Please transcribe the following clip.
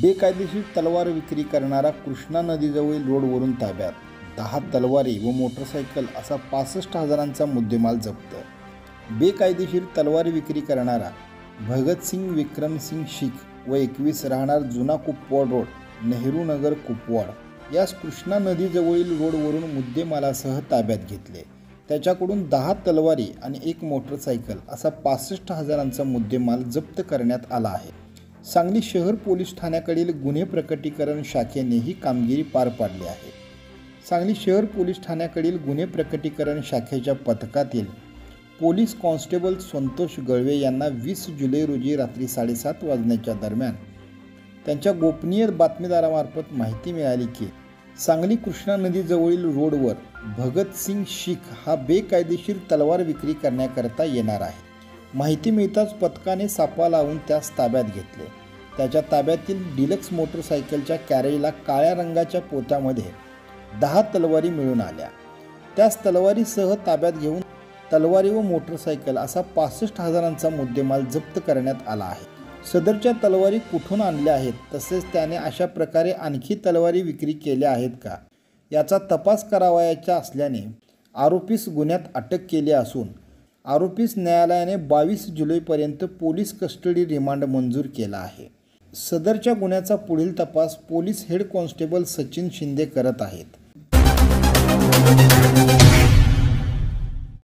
बेकायदेशीर तलवार विक्री करणारा कृष्णा नदीजवळील रोडवरून ताब्यात, 10 तलवारी व मोटरसायकल असा 65,000चा मुद्देमाल जप्त। बेकायदेशीर तलवार विक्री करणारा भगतसिंग विक्रमसिंग शीख व 21 राहणार जुना कुपवाड रोड, नेहरू नगर कुपवाड यास कृष्णा नदीजवळील रोडवरून मुद्देमालासह ताब्यात घेतले। त्याच्याकडून 10 तलवारी आणि 1 मोटरसायकल असा 65,000चा मुद्देमाल जप्त करण्यात आला आहे। सांगली शहर पोलीस ठाण्याकडील गुन्हे प्रकटीकरण शाखेने ही कामगिरी पार पाडली आहे। सांगली शहर पोलीस ठाण्याकडील गुन्हे प्रकटीकरण शाखेच्या पथकातील पोलीस कॉन्स्टेबल संतोष गळवे यांना 20 जुलै रोजी रात्री 7:30 वाजण्याच्या दरम्यान त्यांच्या गोपनीय बातमीदारामार्फत माहिती मिळाली की सांगली कृष्णा नदीजवळील रोडवर भगतसिंग शीख हा बेकायदेशीर तलवार विक्री करण्याकरता येणार आहे। माहिती मिळताच पथकाने सापळा लावून त्यास ताब्यात घेतले। त्याच्या ताब्यातील डिलक्स मोटरसायकलच्या कॅरेजला काळ्या रंगाच्या पोत्यामध्ये 10 तलवारी मिळून आल्या। त्याच तलवारीसह ताब्यात घेऊन तलवारी व मोटरसायकल असा 65,000चा मुद्देमाल जप्त करण्यात आला आहे। सदरच्या तलवारी कुठून आणल्या आहेत, तसेच त्याने अशा प्रकारे आणखी तलवारी विक्री केल्या आहेत का याचा तपास करावयाचा असल्याने आरोपीस गुन्ह्यात अटक केली असून आरोपीस न्यायालयाने 22 जुलैपर्यंत पोलीस कस्टडी रिमांड मंजूर केला आहे। सदरच्या गुन्ह्याचा पुढील तपास police head constable Sachin Shinde करत आहेत।